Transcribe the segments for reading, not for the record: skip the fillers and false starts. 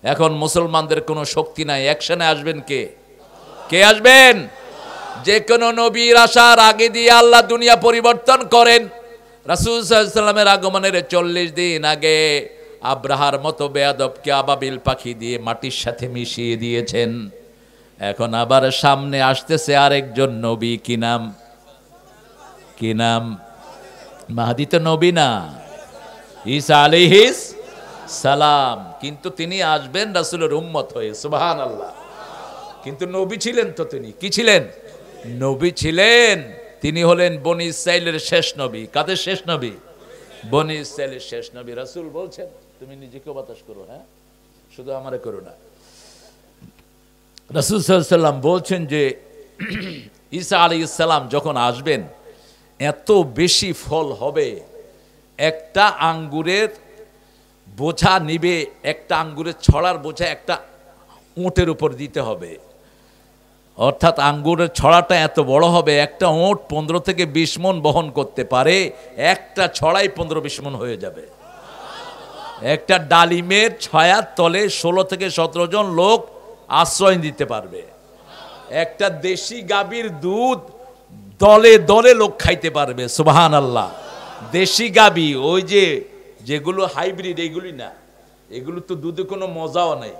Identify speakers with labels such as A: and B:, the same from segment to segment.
A: এখন মুসলমানদের কোনো শক্তি নাই, অ্যাকশনে আসবেন কে? কে আসবেন? যে কোনো নবীর আসার আগে দিয়ে আল্লাহ দুনিয়া পরিবর্তন করেন। রাসূল সাল্লাল্লাহু আলাইহি ওয়াসাল্লামের আগমনের 40 দিন আগে আব্রাহার মতো বেয়াদবকে আবাবিল পাখি দিয়ে মাটির সাথে মিশিয়ে দিয়েছেন। এখন আবার সামনে আসতেছে আরেকজন নবী, কি নাম? কি নাম? মাহদী তো নবী না, ঈসা আলাইহিস সালাম, কিন্তু তিনি আসবেন রাসূলের উম্মত হয়ে, সুবহানাল্লাহ। কিন্তু নবী ছিলেন তো তিনি, কি ছিলেন? নবী ছিলেন। তিনি হলেন বনি ইসরাইলের শেষ নবী। কাদের শেষ নবী? বনি ইসরাইলের শেষ নবী। রাসূল বলছেন, তুমি নিজেকে বাতাস করো, হ্যাঁ, শুধু আমারে করো না। রাসূল সাল্লাল্লাহু আলাইহি ওয়াসাল্লাম বলছেন যে ঈসা আলাইহিস সালাম যখন আসবেন এত বেশি ফল হবে, একটা আঙ্গুরের বোঝা নিবে, একটা আঙ্গুরের ছড়ার বোঝা একটা উটের উপর দিতে হবে। অর্থাৎ আঙ্গুরের ছড়াটা এত বড় হবে, একটা উট 15 থেকে 20 মণ বহন করতে পারে, একটা ছড়াই 15-20 মণ হয়ে যাবে। একটা ডালিমের ছায়ার তলে 16 থেকে 17 জন লোক আশ্রয় দিতে পারবে। একটা দেশি গাভীর দুধ দলে দলে লোক খাইতে পারবে, সুবহানাল্লাহ। দেশি গাভী, ওই যে যেগুলো হাইব্রিড, এইগুলি না, এগুলো তো দুধে কোনো মজাও নেই।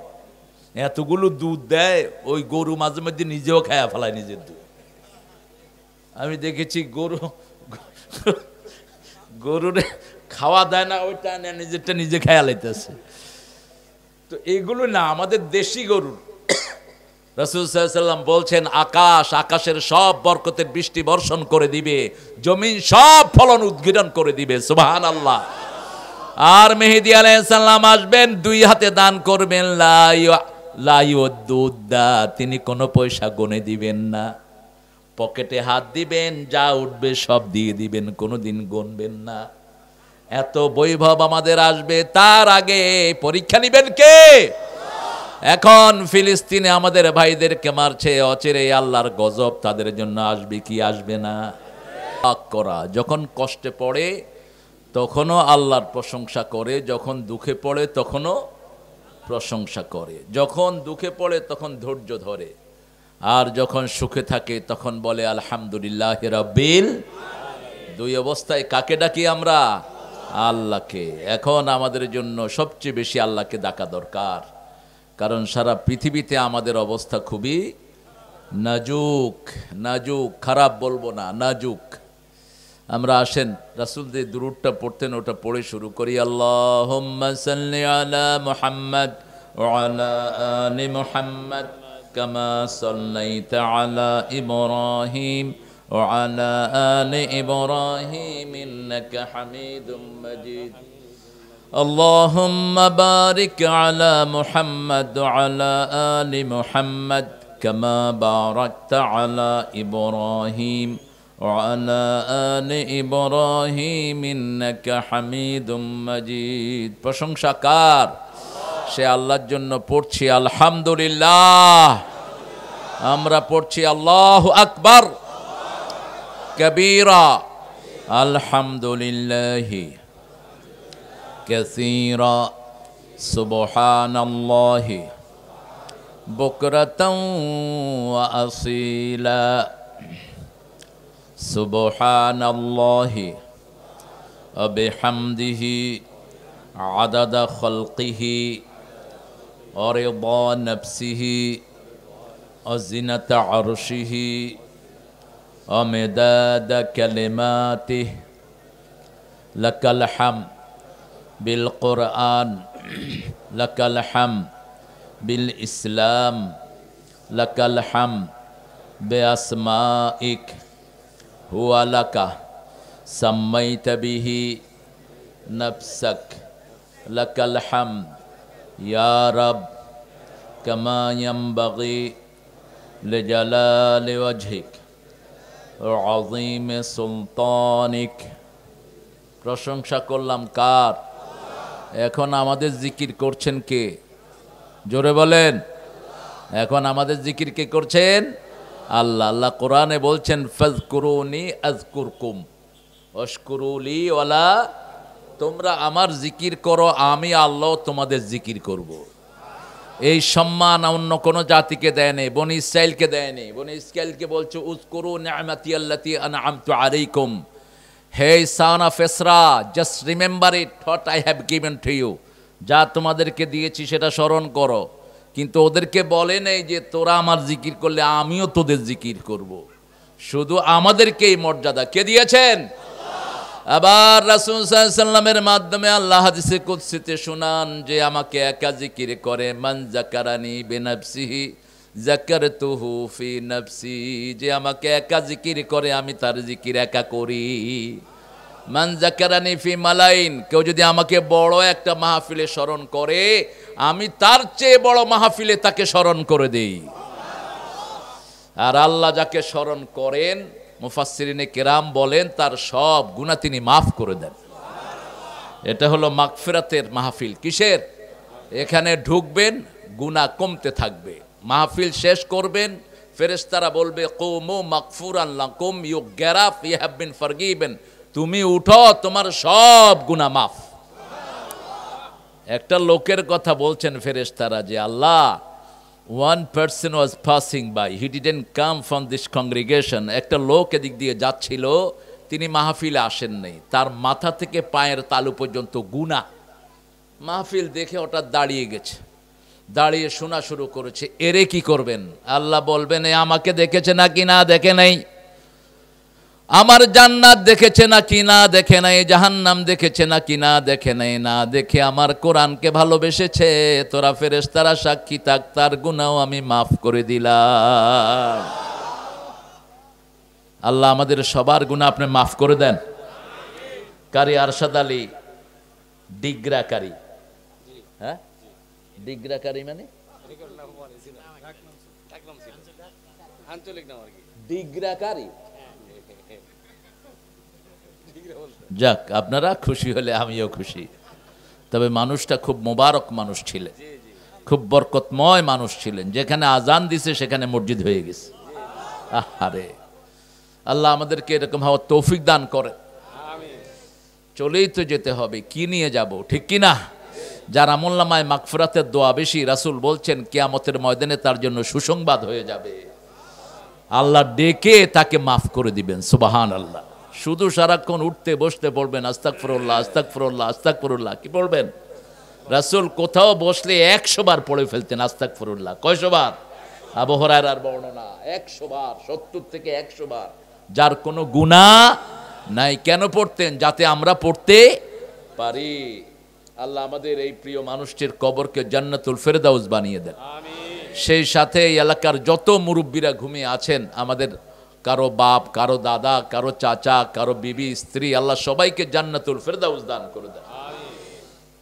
A: এতগুলো দুধ দেয়, ওই গরু মাঝে মধ্যে নিজেও খায়া ফেলায় নিজের দুধ। আমি দেখেছি গরুর খাওয়া দেয় না, ওইটা নিজেরটা নিজে খায়া লাইতেছে। তো এগুলো না, আমাদের দেশি গরুর। রাসূল সাল্লাল্লাহু আলাইহি ওয়াসাল্লাম বলছেন, আকাশের সব বরকতের বৃষ্টি বর্ষণ করে দিবে, জমিন সব ফলন উদ্গীরণ করে দিবে, সুবহানাল্লাহ। আর মেহেদী আলাইহিস সালাম আসবেন, 2 হাতে দান করবেন, লাইউদ্দুদ্দা, তিনি কোনো পয়সা গনে দিবেন না, পকেটে হাত দিবেন, যা উঠবে সব দিয়ে দিবেন, কোনোদিন গনবেন না। এত বৈভব আমাদের আসবে, তার আগে পরীক্ষা নিবেন কে? এখন ফিলিস্তিনে আমাদের ভাইদেরকে মারছে, অচিরে আল্লাহর গজব তাদের জন্য আসবে কি আসবে না? করা, যখন কষ্টে পড়ে তখনও আল্লাহর প্রশংসা করে, যখন দুঃখে পড়ে তখনও প্রশংসা করে। যখন দুঃখে পড়ে তখন ধৈর্য ধরে, আর যখন সুখে থাকে তখন বলে আলহামদুলিল্লাহি রাব্বিল। 2 অবস্থায় কাকে ডাকি আমরা? আল্লাহকে। এখন আমাদের জন্য সবচেয়ে বেশি আল্লাহকে ডাকা দরকার, কারণ সারা পৃথিবীতে আমাদের অবস্থা খুবই নাজুক। নাজুক, খারাপ বলবো না, নাজুক। আমরা আসেন রাসূলদের দুরূদটা পড়তেন, ওটা পড়ে শুরু করি। আল্লাহুম্মা সাল্লি আলা মুহাম্মাদ ওয়া আলা আলি মুহাম্মাদ কামা সাল্লাইতা আলা ইব্রাহিম ওয়া আলা আলি ইব্রাহিম ইন্নাকা হামিদুম মাজিদ। আল্লাহুম্মা বারিক আলা মুহাম্মাদ ওয়া আলা আলি মুহাম্মাদ কামা বারাকতা আলা ইব্রাহিম وعلى آل إبراهيم إنك حميد مجيد। প্রশংসা কার? সে আল্লাহর জন্য পড়ছি আলহামদুলিল্লাহ। আমরা পড়ছি আল্লাহু আকবার কবীরা, আলহামদুলিল্লাহি কাসীরা, সুবহানাল্লাহি বুকরাতাও ওয়া আসীলা। সুবহানাল্লাহি ওয়া বিহামদিহি আদাদা খালকিহি ওয়া রিদা নাফসিহি ওয়া জিনাতা আরশিহি ওয়া মিদাদা কালিমাতিহি। লাকাল হামদ বিল কুরআন, লাকাল হামদ বিল ইসলাম, লাকাল হামদ বিআসমাইক হুয়া লাকা সাম্মাইতা বিহি নাফসাক, লাকাল হামদ ইয়া রাব কামা ইয়ানবাগি লিজালালি ওয়াজহিক ওয়া আযীমি সুলতানিক। প্রশংসা করলাম কার? এখন আমাদের জিকির করছেন কে? জোরে বলেন। এখন আমাদের জিকির কে করছেন? আল্লাহ। আল্লাহ কোরআনে বলছেন ফাযকুরুনি আযকুরকুম ওয়াশকুরুলি ওয়ালা, তোমরা আমার জিকির করো, আমি আল্লাহ তোমাদের জিকির করব। এই সম্মান অন্য কোনো জাতিকে দেয় নাই, বনি ইসরাইলকে দেয় নাই। বনি ইসরাইলকে বলছে উযকুরু নি'মাতি আল্লাতী আন'আমতু আলাইকুম, হে son of Israel, just remember it what I have given to you, যা তোমাদেরকে দিয়েছি সেটা স্মরণ করো। কিন্তু ওদেরকে বলে নেই যে তোরা আমার জিকির করলে আমিও তোদের জিকির করব। শুধু আমাদেরকেই মর্যাদা কে দিয়েছেন? আবার রাসূল সাল্লাল্লাহু আলাইহি ওয়াসাল্লামের মাধ্যমে আল্লাহ হাদিসে কুদসিতে শুনান যে আমাকে একা জিকির করে, মান যাকারানি বিনাফসিহি যাকারতুহু ফি নাফসি, যে আমাকে একা জিকির করে আমি তার জিকির একা করি। মান যাকারানি ফি মালাইন, কেউ যদি আমাকে বড় একটা মাহফিলে স্মরণ করে আমি তার চেয়ে বড় মাহফিলে তাকে স্মরণ করে দেই। আর আল্লাহ যাকে স্মরণ করেন মুফাসসিরিনে কেরাম বলেন তার সব গুনাহ তিনি মাফ করে দেন। এটা হলো মাগফিরাতের মাহফিল। কিসের? এখানে ঢুকবেন গুনাহ কমতে থাকবে, মাহফিল শেষ করবেন ফেরেশতারা বলবে কুমু মাগফুরান লাকুম ইউগরাফ ইউ হ্যাভ বিন ফরগিভেন, তুমি উঠো তোমার সব গুনাহ মাফ। একটা লোকের কথা বলছেন ফেরেশতারা যে আল্লাহ, one person was passing by, he didn't come from this congregation, একটা লোক এদিক দিয়ে যাচ্ছিল, তিনি মাহফিলে আসেন নাই, তার মাথা থেকে পায়ের তালু পর্যন্ত গুনাহ। মাহফিল দেখে হঠাৎ দাঁড়িয়ে গেছে, দাঁড়িয়ে শোনা শুরু করেছে, এরে কি করবেন? আল্লাহ বলবেন এ আমাকে দেখেছে নাকি না দেখে নাই, আমার জান্নাত দেখেছে নাকি না দেখে নাই, জাহান্নাম দেখেছে নাকি না দেখে নাই, না দেখে আমার কোরআনকে ভালোবেসেছে, তোরা ফেরেশতারা সাক্ষী থাক, তার গুনাহ আমি মাফ করে দিলাম। আল্লাহ আমাদের সবার গুনাহ আপনি মাফ করে দেন। কারি আরশাদ আলী ডিগ্রাকারী, হ্যাঁ ডিগ্রাকারী মানে ডিগ্রাকারী। যাক, আপনারা খুশি হলে আমিও খুশি। তবে মানুষটা খুব মোবারক মানুষ ছিলেন, খুব বরকতময় মানুষ ছিলেন, যেখানে আজান দিছে সেখানে মসজিদ হয়ে গেছে। আহারে, আল্লাহ আমাদেরকে এরকম হওয়ার তৌফিক দান করেন। চলেই তো যেতে হবে, কি নিয়ে যাব, ঠিক কি না? যার আমলনামায় মাগফিরাতের দোয়া বেশি, রাসূল বলছেন কিয়ামতের ময়দানে তার জন্য সুসংবাদ হয়ে যাবে, আল্লাহ ডেকে তাকে মাফ করে দিবেন। সুবহানাল্লাহ। শুধু সারাক্ষণ উঠতে বসতে পড়বেন আস্তাগফিরুল্লাহ আস্তাগফিরুল্লাহ আস্তাগফিরুল্লাহ। কি পড়বেন? রাসূল কোথাও বসলে 100 বার পড়ে ফেলতেন আস্তাগফিরুল্লাহ। কয়শো বার? আবু হুরায়রার বর্ণনা 100 বার, 70 থেকে 100 বার। যার কোনো গুনাহ নাই। কেন পড়তেন? যাতে আমরা পড়তে পারি। আল্লাহ আমাদের এই প্রিয় মানুষটির কবরকে জান্নাতুল ফেরদাউস বানিয়ে দেন। সেই সাথে এই এলাকার যত মুরব্বীরা ঘুমিয়ে আছেন, আমাদের কারো বাপ, কারো দাদা, কারো চাচা, কারো বিবি, স্ত্রী, আল্লাহ সবাইকে জান্নাতুল ফেরদাউস দান করে দেন।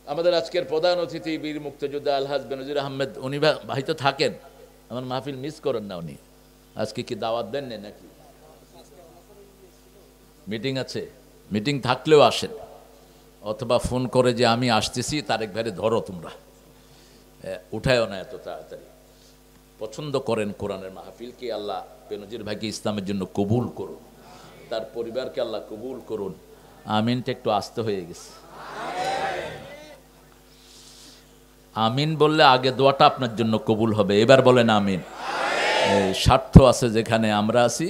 A: আমাদের আজকের প্রধান অতিথি বীর মুক্তিযোদ্ধা আলহাজ বেনজির আহমেদ, উনি ভাই তো থাকেন, আমার মাহফিল মিস করেন না। উনি আজকে কি দাওয়াত দেন নাকি মিটিং আছে? মিটিং থাকলেও আসেন, অথবা ফোন করে যে আমি আসতেছি, তারেক ভাইরে ধরো তোমরা, উঠায়ও না এত তাড়াতাড়ি। পছন্দ করেন কোরআনের মাহফিল। কি আল্লাহ বেনজির ভাইকে ইসলামের জন্য কবুল করুন, তার পরিবারকে আল্লাহ কবুল করুন। আমিনটা একটু আস্তে হয়ে গেছে। আমিন বললে আগে দোয়াটা আপনার জন্য কবুল হবে। এবার বলেন আমিন। স্বার্থ আছে যেখানে আমরা আছি,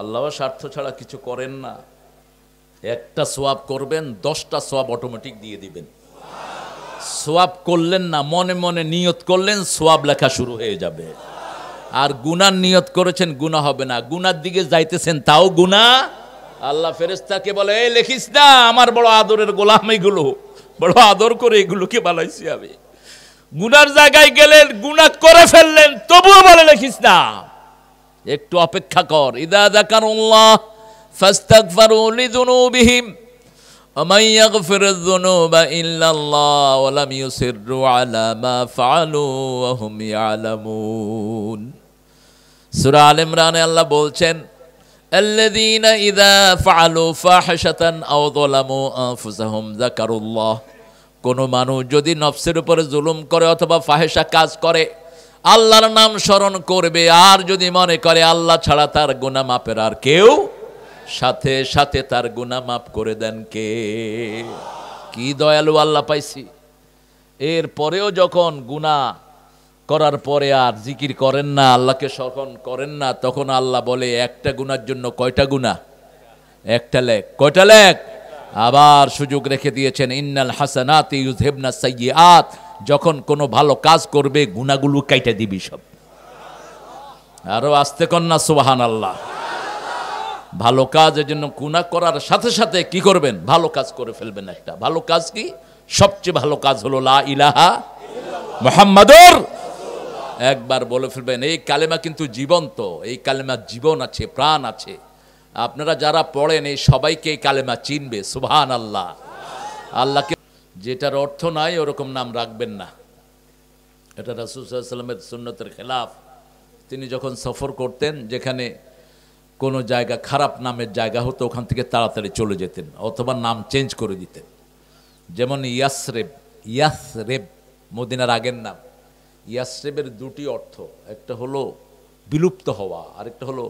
A: আল্লাহ স্বার্থ ছাড়া কিছু করেন না। একটা সোয়াব করবেন, 10টা সোয়াব অটোমেটিক দিয়ে দিবেন। সোয়াব করলেন না, মনে মনে নিয়ত করলেন, সোয়াব লেখা শুরু হয়ে যাবে। আর গুনার নিয়ত করেছেন, গুনাহ হবে না। গুনার দিকে যাইতেছেন, তাও গুনাহ। আল্লাহ ফেরেশতাকে বলে এই লিখিস না, আমার বড় আদরের গোলাম, এগুলো বড় আদর করে এগুলোকে বানাইছি আমি। গুনার জায়গায় গেলেন, গুনাহ করে ফেললেন, তবুও বলে লিখিস না, একটু অপেক্ষা কর। ইদা যাকারুল্লাহ ফাস্তাগফিরু লিযুনুবিহিম ومن يغفر الذنوب إلا الله ولم يصروا على ما فعلوا وهم يعلمون। সূরা আল ইমরানে আল্লাহ বলছেন الذين إذا فعلوا فاحشة أو ظلموا أنفسهم ذكروا الله। কোন মানুষ যদি নফসের উপরে জুলুম করে অথবা ফাহেশা কাজ করে, আল্লাহর নাম স্মরণ করবে, আর যদি মনে করে আল্লাহ ছাড়া তার গুনাহ মাপের আর কেউ, সাথে সাথে তার গুনাহ মাফ করে দেন কে? কি দয়ালু আল্লাহ পাইছি। এর পরেও যখন গুনাহ করার পরে আর জিকির করেন না, আল্লাহকে স্মরণ করেন না, তখন আল্লাহ বলে একটা গুনার জন্য কয়টা গুনাহ? একটা লেখ। কয়টা লেখ? আবার সুযোগ রেখে দিয়েছেন, ইন্নাল হাসানাতি ইউযহিবনাস সাইয়্যাত, যখন কোনো ভালো কাজ করবে গুনাহগুলো কাইটা দিবি সব। আরো আস্তে কন্যা সুবহানাল্লাহ। ভালো কাজের জন্য গুনাহ করার সাথে সাথে কি করবেন? ভালো কাজ করে ফেলবেন। একটা ভালো কাজ কি? সবচেয়ে ভালো কাজ হলো লা ইলাহা মুহাম্মাদুর। একবার বলে ফেলবেন। এই কালেমা কিন্তু জীবন্ত, এই কালেমার জীবন আছে, প্রাণ আছে। আপনারা যারা পড়েন এই সবাইকে এই কালেমা চিনবে। সুবহানাল্লাহ। আল্লাহকে যেটার অর্থ নাই ওরকম নাম রাখবেন না, এটা রাসূল সাল্লাল্লাহু আলাইহি ওয়াসাল্লামের সুন্নতের খেলাফ। তিনি যখন সফর করতেন, যেখানে কোনো জায়গা খারাপ নামের জায়গা হতো ওখান থেকে তাড়াতাড়ি চলে যেতেন অথবা নাম চেঞ্জ করে দিতেন। যেমন ইয়াসরেব, ইয়াসরেব মদিনার আগের নাম। ইয়াসরেবের দুটি অর্থ, একটা হলো বিলুপ্ত হওয়া, আরেকটা হলো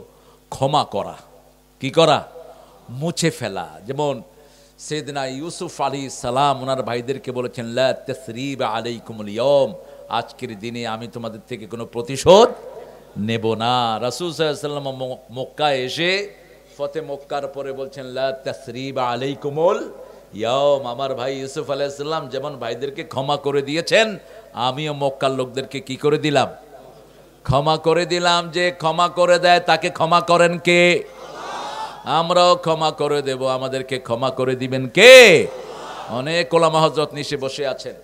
A: ক্ষমা করা। কি করা? মুছে ফেলা। যেমন সাইয়েদনা ইউসুফ আলাইহিস সালাম ওনার ভাইদেরকে বলেছেন, লা তাসরিবা আলাইকুমুল ইয়াওম, আজকের দিনে আমি তোমাদের থেকে কোনো প্রতিশোধ নেব না। রাসূল সাল্লাল্লাহু আলাইহি ওয়াসাল্লাম মক্কায় এসে ফতে মক্কার পরে বলছেন, লা তাসরিবা আলাইকুমুল ইয়াওম, আমার ভাই ইউসুফ আলাইহিস সালাম যেমন ভাইদেরকে ক্ষমা করে দিয়েছেন, আমিও মক্কার লোকদেরকে কি করে দিলাম? ক্ষমা করে দিলাম। যে ক্ষমা করে দেয় তাকে ক্ষমা করেন কে? আমরাও ক্ষমা করে দেব, আমাদেরকে ক্ষমা করে দিবেন কে? অনেক ওলামা হযরত নিচে বসে আছেন,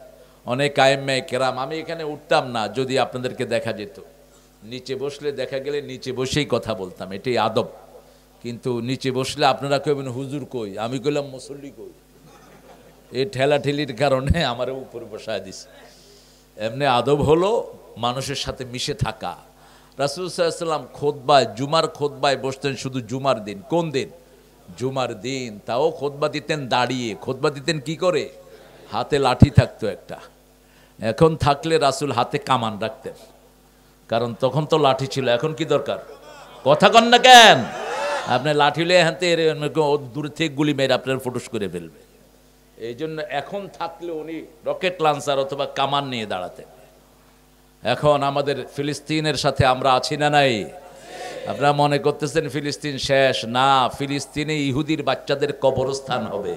A: অনেক আইম্মায়ে কেরাম। আমি এখানে উঠতাম না যদি আপনাদেরকে দেখা যেত। নিচে বসলে দেখা গেলে নিচে বসেই কথা বলতাম, এটাই আদব। কিন্তু নিচে বসলে আপনারা কইবেন হুজুর কই, আমি কইলাম মুসল্লি কই। এই ঠেলাঠেলির কারণে আমার উপরে বসায় দিছে। এমনি আদব হলো মানুষের সাথে মিশে থাকা। রাসূল সাল্লাল্লাহু আলাইহি ওয়াসাল্লাম খুতবায়, জুমার খুতবায় বসতেন শুধু জুমার দিন। কোন দিন? জুমার দিন। তাও খুতবা দিতেন দাঁড়িয়ে। খুতবা দিতেন কি করে? হাতে লাঠি থাকতো একটা। এখন থাকলে রাসূল হাতে কামান রাখতেন, কারণ তখন তো লাঠি ছিল। এখন কি দরকার? কথা কন না কেন? আপনি লাঠি লিয়ে হাতে দূর থেকে গুলি মেরে আপনার ফুটুস করে ফেলবে। এই জন্য এখন থাকলে উনি রকেট লঞ্চার অথবা কামান নিয়ে দাঁড়াতেন। এখন আমাদের ফিলিস্তিনের সাথে আমরা আছি না নাই? আপনারা মনে করতেছেন ফিলিস্তিন শেষ? না, ফিলিস্তিনে ইহুদির বাচ্চাদের কবরস্থান হবে।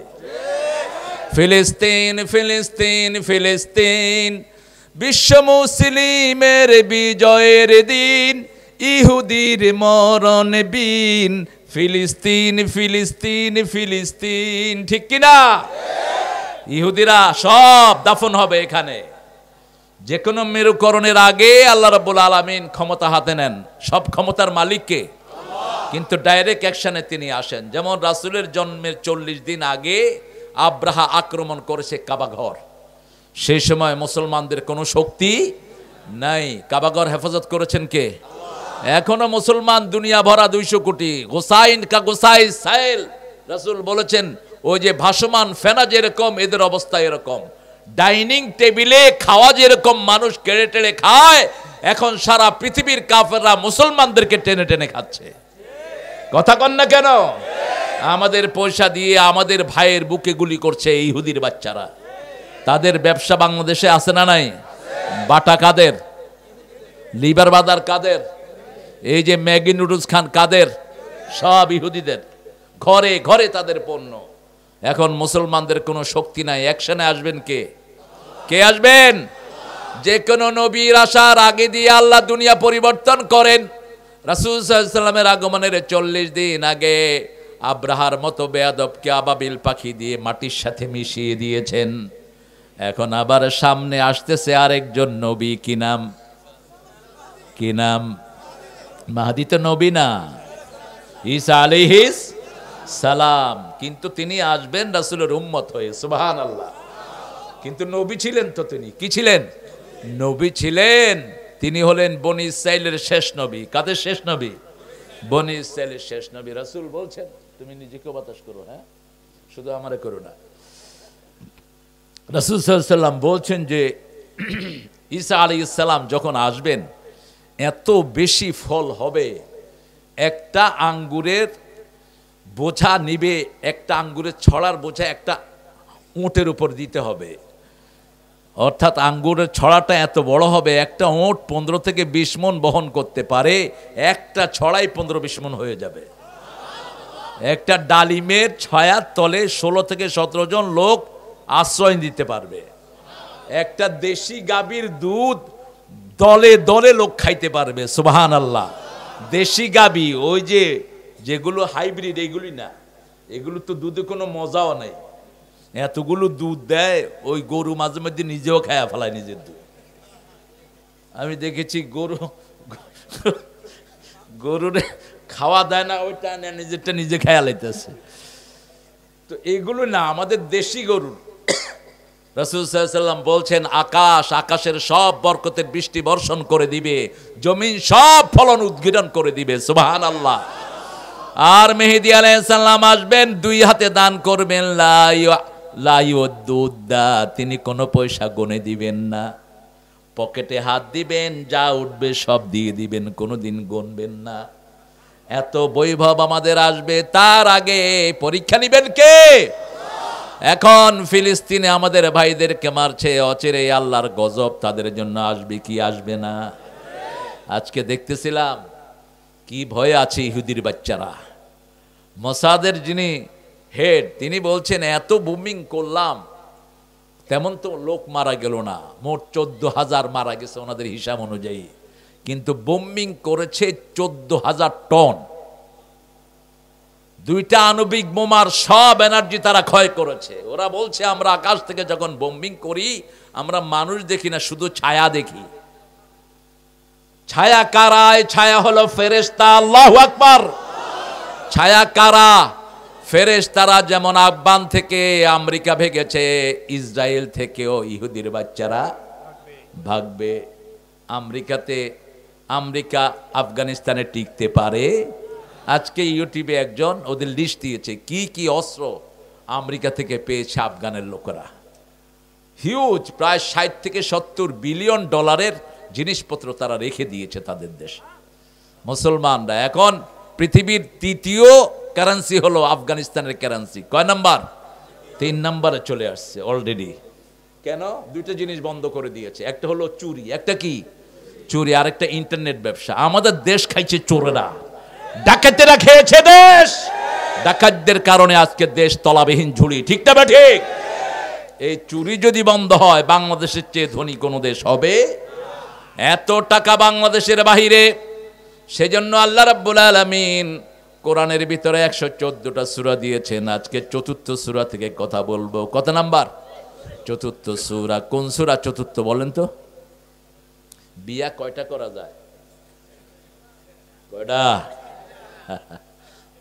A: ফিলিস্তিন ফিলিস্তিন ফিলিস্তিন, বিশ্ব মুসলিমের বিজয়ের দিন, ইহুদির মরণ বিন। ফিলিস্তিন ফিলিস্তিন ফিলিস্তিন, ঠিক কিনা? ইহুদিরা সব দাফন হবে এখানে। যে কোনো মেরুকরণের আগে আল্লাহ রাব্বুল আলামিন ক্ষমতা হাতে নেন। সব ক্ষমতার মালিক কে? কিন্তু ডাইরেক্ট অ্যাকশনে তিনি আসেন। যেমন রাসূলের জন্মের 40 দিন আগে আব্রাহা আক্রমণ করেছে কাবাঘর। সেই সময় মুসলমানদের কোনো শক্তি নাই। কাবাঘর হেফাজত করেছেন কে? এখনো মুসলমান দুনিয়া ভরা 200 কোটি। গোসাইন কা গোসাই সাইল, রাসূল বলেছেন ওই যে ভাসমান ফেনা যেরকম এদের অবস্থা এরকম। ডাইনিং টেবিলে খাওয়া যেরকম মানুষ কেড়ে টেড়ে খায়, এখন সারা পৃথিবীর কাফেররা মুসলমানদেরকে টেনে টেনে খাচ্ছে। কথা কন না কেন? আমাদের পয়সা দিয়ে আমাদের ভাইয়ের বুকে গুলি করছে ইহুদির বাচ্চারা। তাদের ব্যবসা বাংলাদেশে আছে না নাই? বাটা কাদের? লিভার বাদার কাদের? এই যে ম্যাগি নুডলস খান কাদের? সব ইহুদিদের। ঘরে ঘরে তাদের পণ্য। এখন মুসলমানদের কোনো শক্তি নাই। অ্যাকশনে আসবেন কে? কে আসবেন? যে কোনো নবীর আসার আগে দিয়ে আল্লাহ দুনিয়া পরিবর্তন করেন। রাসূল সাল্লাল্লাহু আলাইহি ওয়াসাল্লামের আগমনের 40 দিন আগে আব্রাহার মতো বেয়াদবকে আবাবিল পাখি দিয়ে মাটির সাথে মিশিয়ে দিয়েছেন। এখন আবার সামনে আসতেছে আরেকজন নবী। কি নাম? কি নাম? মাহদী তো নবী না, ঈসা আলাইহিস সালাম। কিন্তু তিনি আসবেন রাসূলের উম্মত হয়ে। সুবহানাল্লাহ। কিন্তু নবী ছিলেন তো তিনি। কি ছিলেন? নবী ছিলেন। তিনি হলেন বনি ইসরাইলের শেষ নবী। কাদের শেষ নবী? বনি ইসরাইলের শেষ নবী। রাসূল বলছেন, তুমি নিজেকে বাতাস করো, হ্যাঁ, শুধু আমারে করো না। রাসূল সাল্লাল্লাহু আলাইহি ওয়াসাল্লাম বলছেন যে ঈসা আলাইহিস সালাম যখন আসবেন এত বেশি ফল হবে, একটা আঙ্গুরের বোঝা নিবে, একটা আঙ্গুরের ছড়ার বোঝা একটা উটের উপর দিতে হবে। অর্থাৎ আঙ্গুরের ছড়াটা এত বড় হবে, একটা ওঁট 15 থেকে 20 মণ বহন করতে পারে, একটা ছড়াই 15-20 মণ হয়ে যাবে। একটা ডালিমের ছায়ার তলে 16 থেকে 17 জন লোক আশ্রয় দিতে পারবে। একটা দেশি গাভীর দুধ দলে দলে লোক খাইতে পারবে। সুবহানাল্লাহ। দেশি গাভী, ওই যেগুলো হাইব্রিড, এগুলি না, এগুলো তো দুধে কোনো মজাও নাই। এতগুলো দুধ দেয়, ওই গরু মাঝে মধ্যে নিজেও খায়া ফেলায় নিজের দুধ। আমি দেখেছি গরুর খাওয়া দেয় না, ওইটা নিজেরটা নিজে খেয়া লাইতেছে। তো এগুলো না, আমাদের দেশি গরু। রাসূল সাল্লাল্লাহু আলাইহি ওয়াসাল্লাম বলছেন, আকাশের সব বরকতের বৃষ্টি বর্ষণ করে দিবে, জমিন সব ফলন উদ্গীরণ করে দিবে। সুবহানাল্লাহ। আর মেহেদী আলাইহিস সালাম আসবেন, 2 হাতে দান করবেন, লাইউদ্দুদ্দা, তিনি কোনো পয়সা গনে দিবেন না। পকেটে হাত দিবেন, যা উঠবে সব দিয়ে দিবেন, কোনোদিন গণবেন না। এত বৈভব আমাদের আসবে, তার আগে পরীক্ষা নিবেন কে? এখন ফিলিস্তিনে আমাদের ভাইদেরকে মারছে, অচিরে আল্লাহর গজব তাদের জন্য আসবে কি আসবে না? আজকে দেখতেছিলাম কি ভয়ে আছে ইহুদির বাচ্চারা। মোসাদের যিনি হেড, তিনি বলছেন এত বুমিং করলাম, তেমন তো লোক মারা গেল না, মোট 14,000 মারা গেছে ওনাদের হিসাব অনুযায়ী, কিন্তু বোম্বিং করেছে 14,000 টন। 2টা আণবিক বোমার সব এনার্জি তারা ক্ষয় করেছে। ওরা বলছে আমরা আকাশ থেকে যখন বোম্বিং করি, আমরা মানুষ দেখি না, শুধু ছায়া দেখি। ছায়া কারা? ছায়া হলো ফেরেশতা। আল্লাহু আকবার। ছায়া কারা? ফেরেশতারা। যেমন আফগান থেকে আমেরিকা ভেগেছে, ইসরায়েল থেকেও ইহুদির বাচ্চারা ভাগবে। আমেরিকা আফগানিস্তানে টিকতে পারে? আজকে ইউটিউবে একজন ওদের লিস্ট দিয়েছে কি কি অস্ত্র আমেরিকা থেকে পেয়েছে আফগানের লোকেরা। হিউজ, প্রায় 60 থেকে 70 বিলিয়ন ডলারের জিনিসপত্র তারা রেখে দিয়েছে তাদের দেশে। মুসলমানরা এখন পৃথিবীর 3য় কারেন্সি হলো আফগানিস্তানের কারেন্সি। কয় নাম্বার? 3 নম্বরে চলে আসছে অলরেডি। কেন? 2টা জিনিস বন্ধ করে দিয়েছে। একটা হলো চুরি, একটা কি চুরি, আর একটা ইন্টারনেট ব্যবসা। আমাদের দেশ খাইছে চোরেরা, ডাকাতেরা খেয়েছে দেশ। ডাকাতদের কারণে আজকে দেশ তলাবিহীন ঝুড়ি। ঠিক না ঠিক? এই চুরি যদি বন্ধ হয়, বাংলাদেশের চেয়ে ধনী কোন দেশ হবে? এত টাকা বাংলাদেশের বাহিরে। সেজন্য আল্লাহ রাব্বুল আলামিন কোরআনের ভিতরে 114টা সূরা দিয়েছেন। আজকে 4র্থ সূরা থেকে কথা বলবো। কত নাম্বার? 4র্থ সূরা। কোন সূরা 4র্থ বলেন তো? বিয়া কয়টা করা যায়? কয়টা?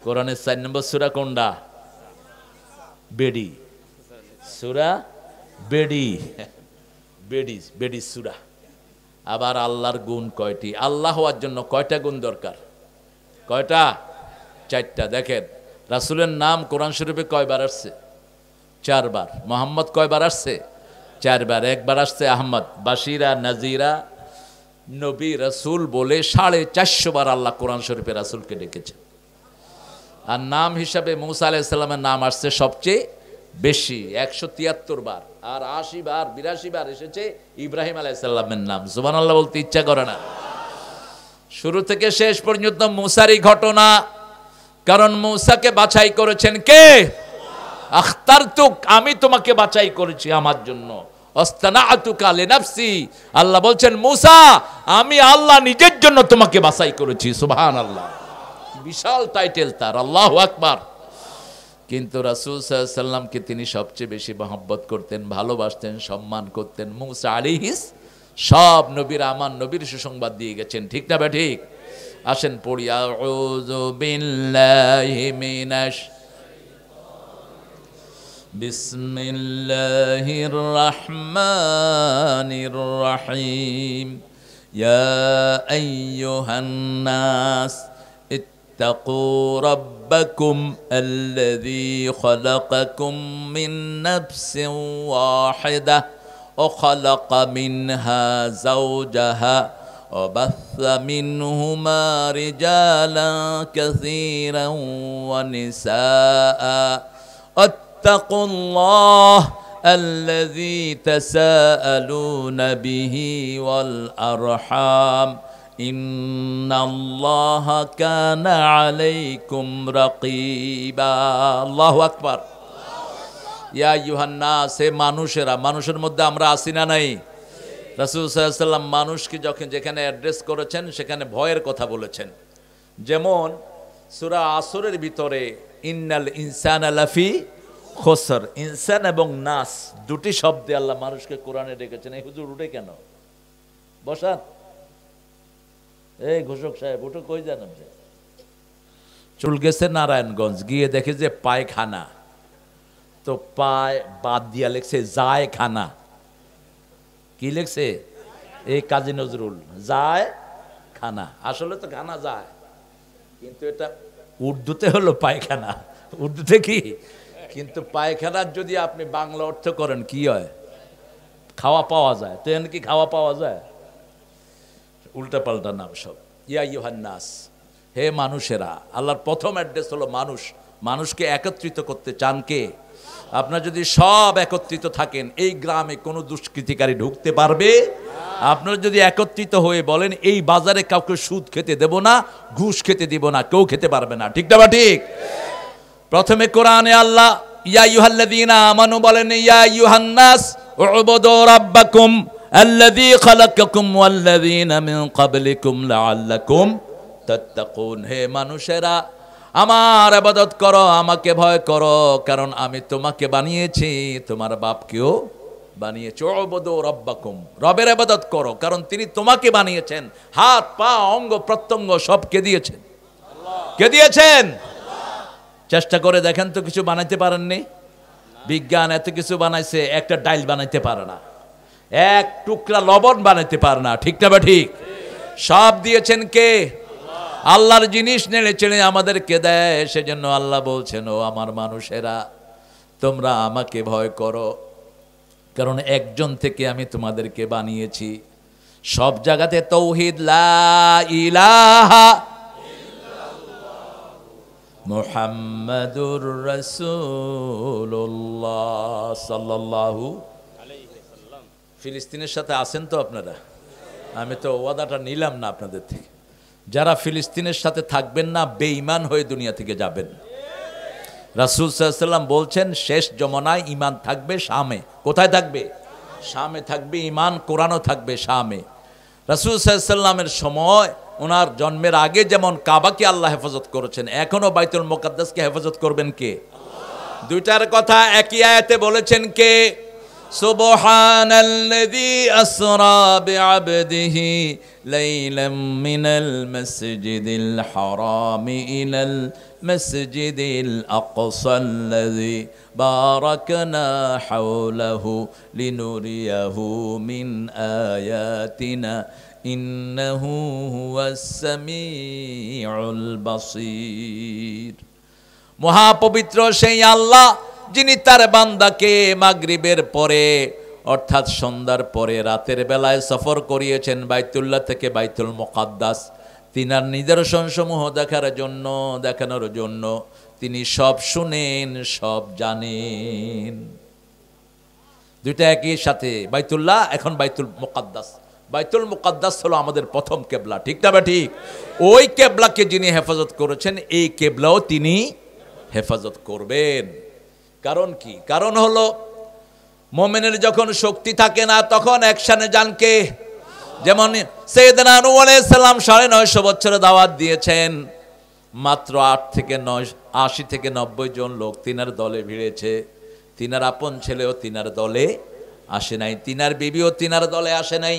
A: কোরআনের 4 নম্বর সূরা কোনটা? বেডি সূরা। বেডি সূরা। আবার আল্লাহর গুণ কয়টি? আল্লাহ হওয়ার জন্য কয়টা গুণ দরকার? কয়টা? 4টা। দেখেন রাসূলের নাম কোরআন শরীফে কয়বার আসছে? 4 বার। মোহাম্মদ কয়বার আসছে? 4 বার। একবার আসছে আহমদ, বাশিরা, নাজিরা, নবী, রাসূল বলে 450 বার আল্লাহ কোরআন শরীফে রাসূলকে ডেকেছেন। আর নাম হিসাবে মূসা আলাইহিস সালামের নাম আসছে সবচেয়ে বেশি, 173 বার। আর 80 বার 82 বার এসেছে ইব্রাহিম আলাইহিস সালামের নাম। সুবহানাল্লাহ বলতে ইচ্ছা করে না? শুরু থেকে শেষ পর্যন্ত মূসারই ঘটনা। কারণ মূসাকে বাছাই করেছেন কে? আখতারতুক, আমি তোমাকে বাছাই করেছি আমার জন্য। অস্তানাতুকা লিনাফসি, আল্লাহ বলছেন মূসা আমি আল্লাহ নিজের জন্য তোমাকে বাছাই করেছি। সুবহানাল্লাহ, বিশাল টাইটেল তার। আল্লাহু আকবার। কিন্তু রাসূল সাল্লাল্লাহু আলাইহি সাল্লামকে তিনি সবচেয়ে বেশি মহব্বত করতেন, ভালোবাসতেন, সম্মান করতেন। মূসা আলাইহিস সব নবীরা আমার নবীর সুসংবাদ দিয়ে গেছেন। ঠিক না বে ঠিক? আসেন পড়ি। আউযু বিল্লাহি মিনাশ বিসমিল্লাহির রহমানির রহিম। ইয়া আইয়ুহান নাস ইত্তাকু রাব্বাকুম আল্লাযী খালাকাকুম মিন নাফসিন ওয়াহিদাহ ওয়া খালাকা মিনহা যাওজাহা وبث منهما رجالا كثيرا ونساء اتقوا الله الذي تساءلون به والأرحام إن الله كان عليكم رقيبا الله أكبر ইয়া আইয়ুহান নাস, হে মানুষেরা, মানুষের মধ্যে আমরা আছি না নাই? রাসূল সাল্লাল্লাহু আলাইহি ওয়াসাল্লাম মানুষকে যখন যেখানে অ্যাড্রেস করেছেন সেখানে ভয়ের কথা বলেছেন। যেমন সূরা আসরের ভিতরে ইন্নাল ইনসানা লাফি খুসর, ইনসান এবং নাস দুটি শব্দে আল্লাহ মানুষকে কোরআনে ডেকেছেন। এই হুজুর উঠে কেন? বসান। এই ঘোষক সাহেব উঠে কই যান আপনি? চুল গেছে নারায়ণগঞ্জ, গিয়ে দেখে যে পায়খানা, তো পায় বাদ দিয়া লেখছে যায় খানা। কি লেখছে? এই কাজী নজরুল, যায় খানা, আসলে তো খানা যায়, কিন্তু এটা উর্দুতে হলো পায়খানা। উর্দুতে কি? কিন্তু পায়খানার যদি আপনি বাংলা অর্থ করেন কি হয়? খাওয়া পাওয়া যায়। তো এখানে কি খাওয়া পাওয়া যায়? উল্টা পাল্টা নাম সব। ইয়া আইয়ুহান নাস, হে মানুষেরা। আল্লাহর প্রথম অ্যাড্রেস হলো মানুষ। মানুষকে একত্রিত করতে চান কে? আপনারা যদি সব একত্রিত থাকেন, এই গ্রামে কোনো দুষ্কৃতিকারী ঢুকতে পারবে? আপনারা যদি একত্রিত হয়ে বলেন এই বাজারে কাউকে সুদ খেতে দেব না, ঘুষ খেতে দিব না, কেউ খেতে পারবে না। ঠিক না বা ঠিক? প্রথমে কোরআনে আল্লাহ ইয়া আইয়ুহাল্লাযীনা আমানু বলেন, ইয়া আইয়ুহান নাস উবুদু রাব্বাকুম আল্লাযী খালাকাকুম ওয়াল্লাযীনা মিন ক্বাবলিকুম লাআল্লাকুম তাত্তাকুন। হে মানুষেরা, আমার ইবাদত করো, আমাকে ভয় করো, কারণ আমি তোমাকে বানিয়েছি, তোমার বাপকেও বানিয়েছি। উবুদু রাব্বাকুম, রবের ইবাদত করো, কারণ তিনি তোমাকে বানিয়েছেন। হাত পা অঙ্গ প্রত্যঙ্গ সব কে দিয়েছেন? কে দিয়েছেন? চেষ্টা করে দেখেন তো, কিছু বানাইতে পারেননি? বিজ্ঞান এত কিছু বানাইছে, একটা ডাইল বানাইতে পারে না, এক টুকরা লবণ বানাইতে পারে না। ঠিক না বা ঠিক? সব দিয়েছেন কে? আল্লাহর জিনিস নেড়ে চেড়ে আমাদেরকে দেয়। সেজন্য আল্লাহ বলছেন, ও আমার মানুষেরা, তোমরা আমাকে ভয় করো, কারণ একজন থেকে আমি তোমাদেরকে বানিয়েছি। সব জায়গাতে তাওহীদ, লা ইলাহা মুহাম্মাদুর রাসূলুল্লাহ সাল্লাল্লাহু আলাইহি ওয়াসাল্লাম। ফিলিস্তিনের সাথে আছেন তো আপনারা? আমি তো ওয়াদাটা নিলাম না আপনাদের থেকে। যারা ফিলিস্তিনের সাথে থাকবেন না, বেঈমান হয়ে দুনিয়া থেকে যাবেন। রাসূল সাল্লাল্লাহু আলাইহি ওয়াসাল্লাম বলছেন, শেষ জমানায় ঈমান থাকবে শামে। কোথায় থাকবে? শামে থাকবে ঈমান, কোরআনও থাকবে শামে। রাসূল সাল্লাল্লাহু আলাইহি ওয়াসাল্লামের সময়, ওনার জন্মের আগে যেমন কাবাকে আল্লাহ হেফাজত করেছেন, এখনো বাইতুল মুকাদ্দাসকে হেফাজত করবেন কে? দুইটার কথা একই আয়াতে বলেছেন কে? সুবহানাল্লাযী আসরা বিআবদিহি লাইলাম মিনাল মাসজিদিল হারামি ইলাল মাসজিদিল আকসাল্লাযী বারাকনা হাওলাহু লিনুরিয়াহু মিন আয়াতিনা ইন্নাহু হুয়াস সামিউল বাসীর। মহাপবিত্র সেই আল্লাহ, যিনি তার বান্দাকে মাগরিবের পরে অর্থাৎ সন্ধ্যার পরে রাতের বেলায় সফর করিয়েছেন বাইতুল্লাহ থেকে বাইতুল মুকাদ্দাস, তিনার নিদর্শন সমূহ দেখানোর জন্য। তিনি সব শুনেন, সব জানেন। দুইটা একই সাথে, বাইতুল্লাহ এখন বাইতুল মুকাদ্দাস। বাইতুল মুকাদ্দাস হলো আমাদের প্রথম কেবলা। ঠিক না বা ঠিক? ওই কেবলাকে যিনি হেফাজত করেছেন, এই কেবলাও তিনি হেফাজত করবেন। কারণ কি? কারণ হলো মুমিনের যখন শক্তি থাকে না, তখন অ্যাকশনে যান কে? যেমন সাইয়েদনা নূহ আলাইহিস সালাম 950 বছরে দাওয়াত দিয়েছেন, মাত্র 80 থেকে 90 জন লোক তিনার দলে ভিড়েছে। তিনার আপন ছেলেও তিনার দলে আসে নাই, তিনার বিবিও তিনার দলে আসে নাই।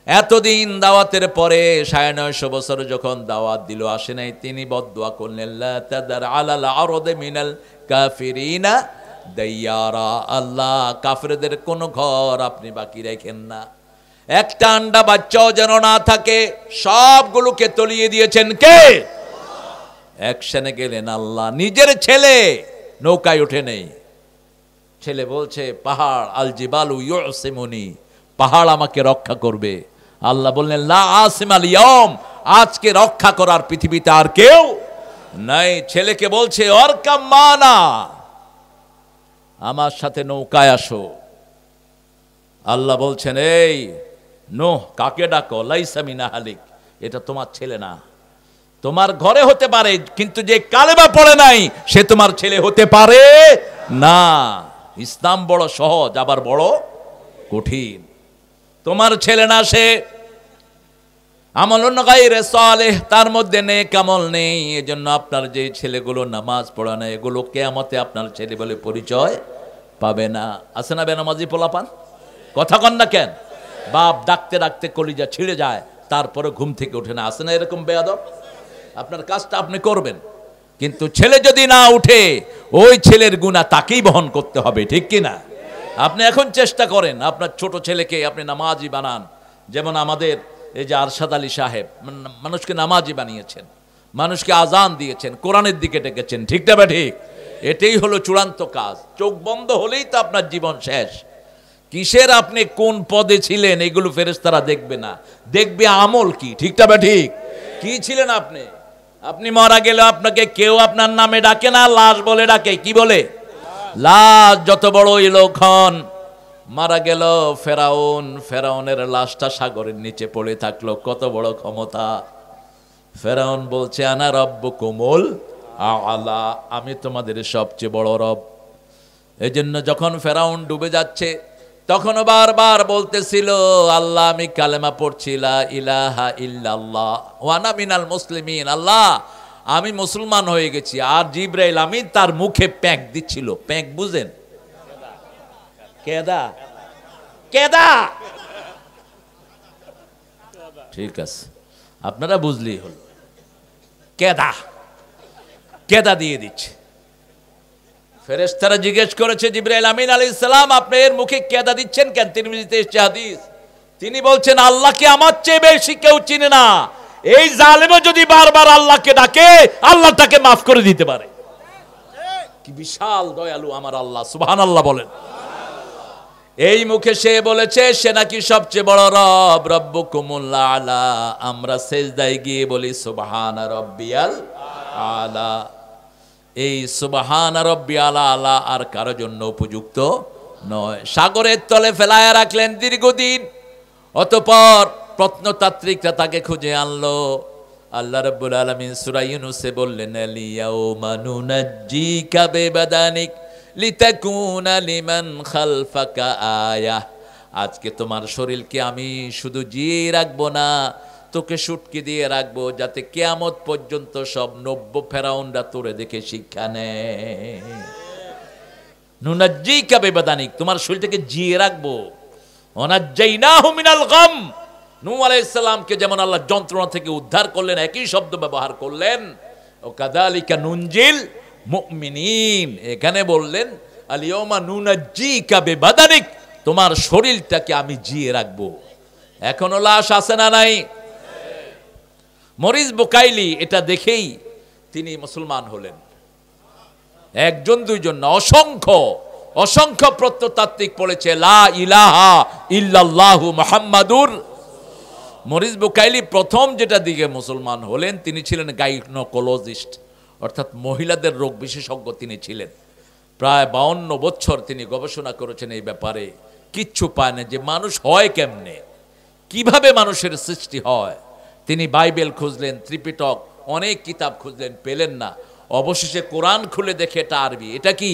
A: এতদিন দাওয়াতের পরে 950 বছর যখন দাওয়াত দিল, আসে নাই। তিনি বদদুয়া করলেন, লা তাদার আলাল আরদি মিনাল কাফিরিনা দাইয়ারা, আল্লাহ কাফেরদের কোন ঘর আপনি বাকি রাখেন না, একটা আন্ডা বাচ্চাও যেন না থাকে। সবগুলোকে তলিয়ে দিয়েছেন কে? অ্যাকশনে গেলেন আল্লাহ। নিজের ছেলে নৌকায় উঠে নেই, ছেলে বলছে পাহাড়, আল জিবালু ইউসিমুনি, পাহাড় আমাকে রক্ষা করবে। আল্লাহ বললেন, লা আসিমাল ইয়াউম, আজকে রক্ষা করার পৃথিবীতে আর কেউ নাই। ছেলেকে বলছে অরকাম মানা, আমার সাথে নৌকায় আসো। আল্লাহ বলছেন, এই নূহ, কাকে ডাকো? লাইসা মিন আহলিক, এটা তোমার ছেলে না। তোমার ঘরে হতে পারে, কিন্তু যে কালেমা পড়ে নাই সে তোমার ছেলে হতে পারে না। ইসলাম বড় সহজ, আবার বড় কঠিন। তোমার ছেলে না, সে আমলুন গায়রে সালেহ, তার মধ্যে নেক আমল নেই। এজন্য আপনার যে ছেলেগুলো নামাজ পড়ে না, এগুলো কিয়ামতে আপনার ছেলে বলে পরিচয় পাবে না। আছে না বেনামাজি পোলাপান? কথা কন না কেন? বাপ ডাকতে ডাকতে কলিজা ছিঁড়ে যায়, তারপরে ঘুম থেকে ওঠে না। আছে না এরকম বেয়াদব? আপনার কাজটা আপনি করবেন, কিন্তু ছেলে যদি না উঠে, ওই ছেলের গুনাহ তাকেই বহন করতে হবে, ঠিক কি না? আপনি এখন চেষ্টা করেন আপনার ছোট ছেলেকে আপনি নামাজি বানান। যেমন আমাদের এই যে আরশাদ আলী সাহেব মানুষকে নামাজি বানিয়েছেন, মানুষকে আজান দিয়েছেন, কোরআনের দিকে ডেকেছেন, ঠিক না বা ঠিক? এটাই হলো চূড়ান্ত কাজ। চোখ বন্ধ হলেই তো আপনার জীবন শেষ। কিসের আপনি কোন পদে ছিলেন এগুলো ফেরেশতারা দেখবে না, দেখবে আমল কি, ঠিক না বা ঠিক? কি ছিলেন আপনি? আপনি মারা গেলে আপনাকে কেউ আপনার নামে ডাকে না, লাশ বলে ডাকে। কি বলে? লাশ। যত বড় লোক হন, মারা গেল ফেরাউন, ফেরাউনের লাশটা সাগরের নিচে পড়ে থাকলো, কত বড় ক্ষমতা। ফেরাউন বলছে, আনা রব্বুকুমুল আলা, আমি তোমাদের সবচেয়ে বড় রব। এজন্য যখন ফেরাউন ডুবে যাচ্ছে, তখনও বারবার বলতেছিল, আল্লাহ আমি কালেমা পড়ছি, লা ইলাহা ইল্লাল্লাহ ওয়া আনা মিনাল মুসলিমিন, আল্লাহ আমি মুসলমান হয়ে গেছি। আর জিবরাইল আমিন তার মুখে প্যাঁক দিচ্ছিল। প্যাঁক বুঝেন? কেদা, কেদা, ঠিক আছে, আপনারা বুঝলেই হলো। কেদা, কেদা দিয়ে দিচ্ছে। ফেরেশতারা জিজ্ঞেস করেছে, জিবরাইল আমিন আলাইহিস সালাম আপনি এর মুখে কেদা দিচ্ছেন কেন? তিরমিজিতে এসেছে হাদিস। তিনি বলছেন, আল্লাহকে আমার চেয়ে বেশি কেউ চিনে না। এই জালেমও যদি বারবার আল্লাহকে ডাকে, আল্লাহ তাকে মাফ করে দিতে পারে। কি বিশাল দয়ালু আমার আল্লাহ, সুবহানাল্লাহ বলেন। এই মুখে সে বলেছে সে নাকি সবচেয়ে বড় রব। রব্বুকুমুল আলা, আমরা সেজদায় গিয়ে বলি সুবহান রাব্বিয়াল আলা। এই সুবহান রাব্বিয়াল আলা আর কারো জন্য উপযুক্ত নয়। সাগরের তলে ফেলায়া রাখলেন দীর্ঘদিন, অতঃপর প্রত্নতাত্ত্বিকরা তাকে খুঁজে আনলো। আল্লাহ রাব্বুল আলামিন সূরা ইউনূসে বললেন, আলিয়াউমা নুনাজ্জিকা বিবাদানিক লিতাকুনা লিমান খালফাকা আয়াহ, আজকে তোমার শরীরকে আমি শুধু জিয়ে রাখবো না, তোকে শুটকি দিয়ে রাখবো, যাতে কিয়ামত পর্যন্ত সব নব্য ফেরাউনরা তোরে দেখে শিক্ষা নেয়। নুনাজ্জিকা বিবাদানিক, তোমার শরীরটাকে জিয়ে রাখবো। ওয়ানাজ্জাইনাহু মিনাল গাম, নূহ আলাইহিস সালামকে যেমন আল্লাহ যন্ত্রণা থেকে উদ্ধার করলেন, একই শব্দ ব্যবহার করলেন। ও কাযালিকা নুনজিল মুমিনিন, এখানে বললেন আলিয়াউমা নুনাজ্জিকা বিবাদানিক, তোমার শরীরটাকে আমি জিয়ে রাখবো। এখনো লাশ আছে না নাই? মরিস বুকাইলি এটা দেখেই তিনি মুসলমান হলেন। একজন দুইজন না, অসংখ্য অসংখ্য প্রত্নতাত্ত্বিক পড়েছে লা ইলাহা ইল্লাল্লাহু মুহাম্মাদুর। মরিস বুকাইলি প্রথম যেটা দিকে মুসলমান হলেন, তিনি ছিলেন গাইনোকোলজিস্ট, অর্থাৎ মহিলাদের রোগ বিশেষজ্ঞ তিনি ছিলেন। প্রায় 52 বছর তিনি গবেষণা করেছেন এই ব্যাপারে। কিচ্ছু পায় না যে মানুষ হয় কেমনে, কিভাবে মানুষের সৃষ্টি হয়। তিনি বাইবেল খুঁজলেন, ত্রিপিটক, অনেক কিতাব খুঁজলেন, পেলেন না। অবশেষে কোরআন খুলে দেখে এটা আরবি, এটা কি?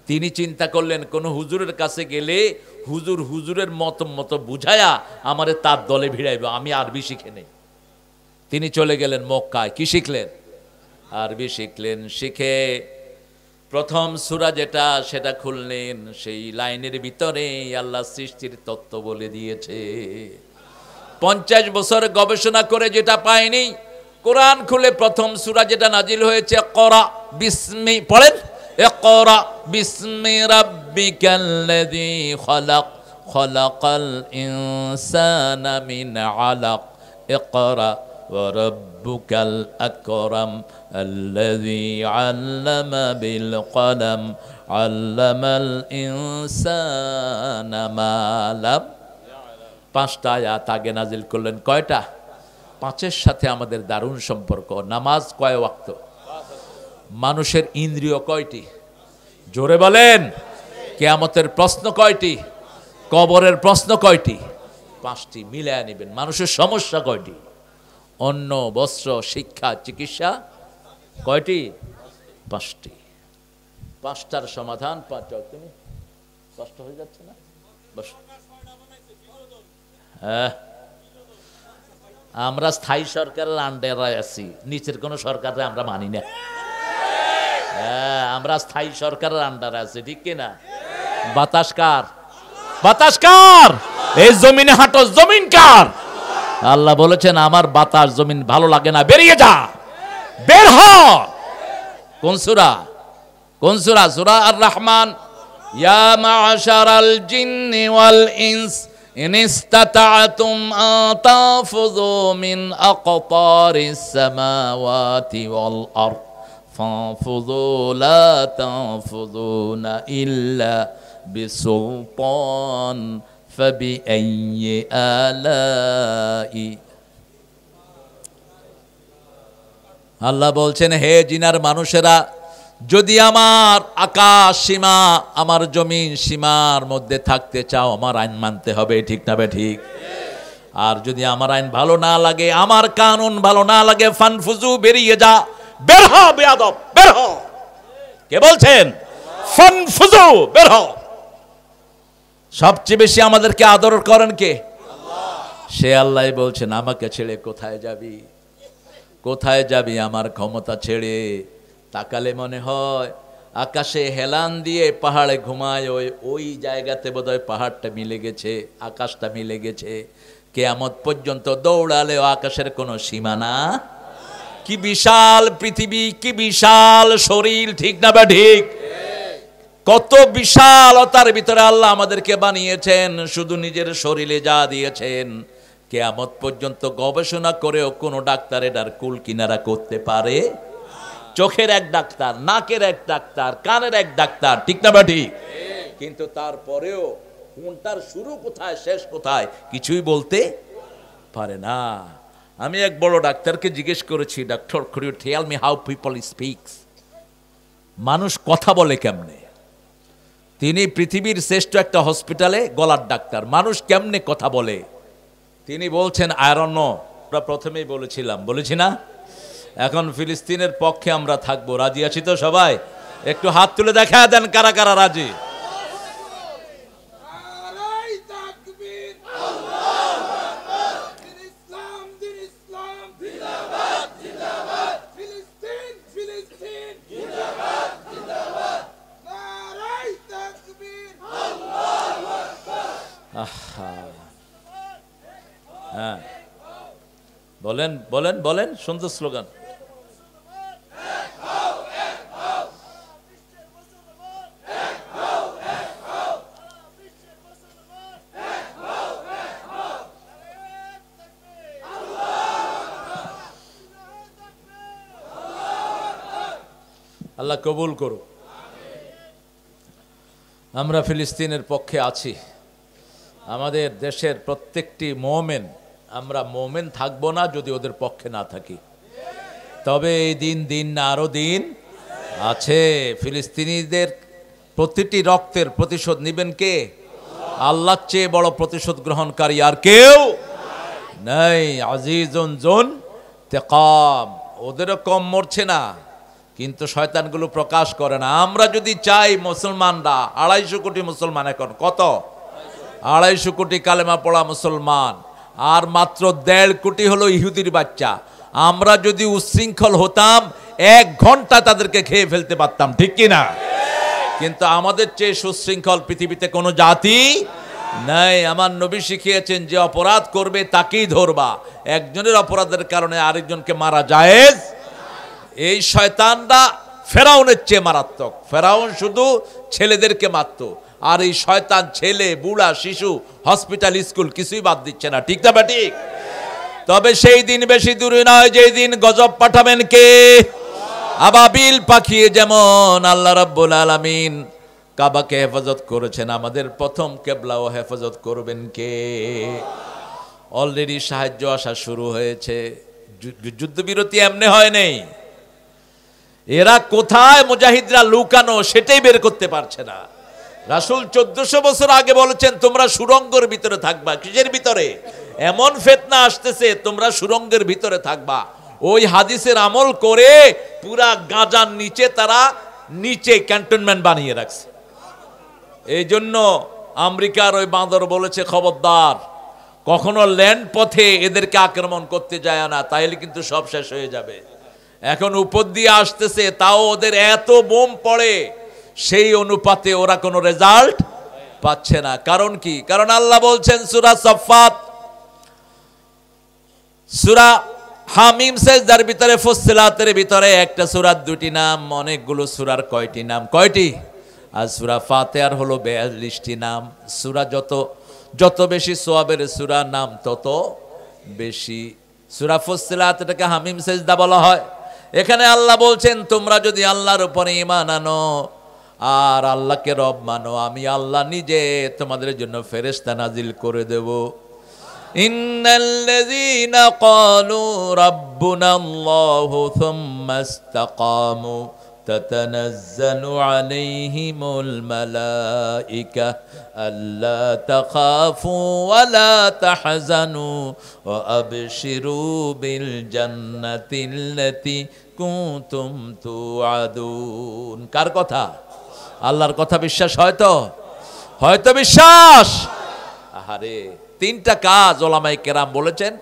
A: তিনি চিন্তা করলেন কোনো হুজুরের কাছে গেলে হুজুরের মতো বুঝায়া আমারে তার দলে ভিড়াইব, আমি আরবি শিখে নেই। তিনি চলে গেলেন মক্কায়। কি শিখলেন? আরবি শিখলেন। শিখে প্রথম সূরা যেটা সেটা খুললেন, সেই লাইনের ভিতরে আল্লাহ সৃষ্টির তত্ত্ব বলে দিয়েছে। 50 বছর গবেষণা করে যেটা পায়নি, কোরআন খুলে প্রথম সূরা যেটা নাজিল হয়েছে, ইকরা বিসমি, পড়েন, ইকরা বিসমি রাব্বিকাল্লাযী খালাক, খালাকাল ইনসানা মিন আলাক, ইকরা ওয়া রাব্বুকাল আকরাম আল্লাযী আল্লামা বিল কলম আল্লামাল ইনসানা মা লাম। 5টা আয়াত আগে নাজিল করলেন। কয়টা? 5-এর সাথে আমাদের দারুণ সম্পর্ক। নামাজ কয় ওয়াক্ত? মানুষের ইন্দ্রিয় কয়টি? জোরে বলেন। কিয়ামতের প্রশ্ন কয়টি? কবরের প্রশ্ন কয়টি? 5টি। মিলায় নেবেন। মানুষের সমস্যা কয়টি? অন্ন, বস্ত্র, শিক্ষা, চিকিৎসা কয়টি? 5টি। 5টার সমাধান 5। তুমি কষ্ট হয়ে যাচ্ছে না? বস। হ্যাঁ, আমরা স্থায়ী সরকারের আন্ডারে আছি, নিচের কোন সরকারে আমরা মানি না। হ্যাঁ, আমরা স্থায়ী সরকারের আন্ডারে আছি, ঠিক কিনা? বাতাস কার? বাতাস কার? এই জমিনে হাঁটো, জমিন কার? আল্লাহ বলেছেন আমার বাতাস জমিন ভালো লাগে না, বেরিয়ে যা, বের হ। কোন সূরা? কোন সূরা? সূরা আর রহমান। ইয়া মা'শারাল জিন্নি ওয়াল ইনস ইন ইসতাতা'তুম আন তাফযু মিন আকতারিস সামাওয়াতি ওয়াল আরদ ফাফযু লা তাফযুনা ইল্লা বিসুলতান ফাবিআইয়ি আলাই। আল্লাহ বলছেন, হে জিনার মানুষেরা, যদি আমার আকাশ সীমা, আমার জমিন সীমার মধ্যে থাকতে চাও, আমার আইন মানতে হবে, ঠিক না বে ঠিক? আর যদি আমার আইন ভালো না লাগে, আমার কানুন ভালো না লাগে, ফানফুজু, বেরিয়ে যা, বের হ বেয়াদব, বের হ। কে বলছেন? ফানফুজু, বের হ। সবচেয়ে বেশি আমাদেরকে আদর করেন কে? সে আল্লাহ বলছেন, আমাকে ছেড়ে কোথায় যাবি? কোথায় যাবি আমার ক্ষমতা ছেড়ে? তাকালে মনে হয় আকাশে হেলান দিয়ে পাহাড়ে ঘুমায়, ওই জায়গাতে বোধহয় পাহাড়টা মিলে গেছে, আকাশটা মিলে গেছে। কিয়ামত পর্যন্ত দৌড়ালেও আকাশের কোনো সীমানা। কি বিশাল পৃথিবী, কি বিশাল শরীর, ঠিক না বা ঠিক? কত বিশালতার ভিতরে আল্লাহ আমাদেরকে বানিয়েছেন। শুধু নিজের শরীরে যা দিয়েছেন, কিয়ামত পর্যন্ত গবেষণা করেও কোনো ডাক্তার এটার কুল কিনারা করতে পারে? চোখের এক ডাক্তার, নাকের এক ডাক্তার, কানের এক ডাক্তার, ঠিক না বা ঠিক? কিন্তু তারপরেও কোনটার শুরু কোথায়, শেষ কোথায়, কিছুই বলতে পারে না। আমি এক বড় ডাক্তারকে জিজ্ঞেস করেছি, doctor, could you tell me how people speaks? মানুষ কথা বলে কেমনে? তিনি পৃথিবীর শ্রেষ্ঠ একটা হসপিটালে গলার ডাক্তার, মানুষ কেমনে কথা বলে? তিনি বলছেন, I don't know। আমরা প্রথমেই বলেছিলাম, বলেছি না? এখন ফিলিস্তিনের পক্ষে আমরা থাকবো, রাজি আছি তো সবাই? একটু হাত তুলে দেখা দেন কারা কারা রাজি। হ্যাঁ, বলেন বলেন বলেন, সুন্দর স্লোগান। আল্লাহ কবুল করুক। আমরা ফিলিস্তিনের পক্ষে আছি। আমাদের দেশের প্রত্যেকটি মোমেন, আমরা মোমেন থাকবো না যদি ওদের পক্ষে না থাকি। তবে এই দিন দিন না আরো দিন আছে। ফিলিস্তিনিদের প্রতিটি রক্তের প্রতিশোধ নেবেন কে? আল্লাহর চেয়ে বড় প্রতিশোধ গ্রহণকারী আর কেউ নাই। আজিজুন জুন ইন্তেকাম। ওদেরও কম মরছে না, কিন্তু শয়তানগুলো প্রকাশ করে না। আমরা যদি চাই মুসলমানরা, 250 কোটি মুসলমান, এখন কত? 250 কোটি কালেমা পড়া মুসলমান, আর মাত্র 1.5 কোটি হলো ইহুদির বাচ্চা। আমরা যদি উচ্ছৃঙ্খল হতাম, 1 ঘন্টা তাদেরকে খেয়ে ফেলতে পারতাম, ঠিক কিনা? কিন্তু আমাদের চেয়ে সুশৃঙ্খল পৃথিবীতে কোনো জাতি নাই। আমার নবী শিখিয়েছেন, যে অপরাধ করবে তাকেই ধরবা, একজনের অপরাধের কারণে আরেকজনকে মারা জায়েজ। এই শয়তানরা ফেরাউনের চেয়ে মারাত্মক। ফেরাউন শুধু ছেলেদেরকে মারত, আর এই শয়তান ছেলে, বুড়া, শিশু, হসপিটাল, স্কুল কিছুই বাদ দিচ্ছে না, ঠিক না বা ঠিক? তবে সেই দিন বেশি দূরে নয়, যেই দিন গজব পাঠাবেন কে? আবাবিল পাখিয়ে যেমন আল্লাহ রাব্বুল আলামিন কাবাকে হেফাজত করেছেন, আমাদের প্রথম কেবলাও হেফাজত করবেন কে? অলরেডি সাহায্য আসা শুরু হয়েছে। যুদ্ধবিরতি এমনি হয় নেই। এরা কোথায় মুজাহিদরা লুকানো সেটাই বের করতে পারছে না। রাসূল 1400 বছর আগে বলেছেন তোমরা সুরঙ্গের ভিতরে থাকবা। কিসের ভিতরে? এমন ফিতনা আসতেছে তোমরা সুরঙ্গের ভিতরে থাকবা। ওই হাদিসের আমল করে পুরা গাজার নিচে তারা নিচে ক্যান্টনমেন্ট বানিয়ে রাখছে। এই জন্য আমেরিকার ওই বাঁদর বলেছে খবরদার কখনো ল্যান্ড পথে এদেরকে আক্রমণ করতে যায় না, তাইলে কিন্তু সব শেষ হয়ে যাবে। এখন উপর দিয়ে আসতেছে, তাও ওদের এত বোম পড়ে সেই অনুপাতে ওরা কোনো রেজাল্ট পাচ্ছে না। কারণ কি? কারণ আল্লাহ বলছেন সূরা সাফফাত, সূরা হামিম সেজদার ভিতরে, ফুসসিলাতের ভিতরে একটা সূরার দুটি নাম, অনেকগুলো সূরার কয়টি নাম? কয়টি? আর সূরা ফাতিহার হলো 42টি নাম। সূরা যত বেশি সওয়াবের সূরা নাম তত বেশি। সূরা ফুসসিলাত এটাকে হামিম সেজদা বলা হয়। এখানে আল্লাহ বলছেন তোমরা যদি আল্লাহর উপরে ঈমান আনো আর আল্লাহকে রব মানো, আমি আল্লাহ নিজে তোমাদের জন্য ফেরেশতা নাজিল করে দেব। ইন্নাল্লাযীনা ক্বালু রাব্বুনাল্লাহু থুম্মা ইসতাকামু তাতানাজ্জালু আলাইহিমুল মালায়েকা আল্লা তাখাফু ওয়া লা তাহজানু ওয়া আবশিরু বিল জান্নাতিল্লাতী কুনতুম তুআদুন। কার কথা? আল্লাহর কথা। বিশ্বাস হয়তো বিশ্বাস। আহারে, তিনটা কাজ ওলামায়ে কেরাম বলেছেন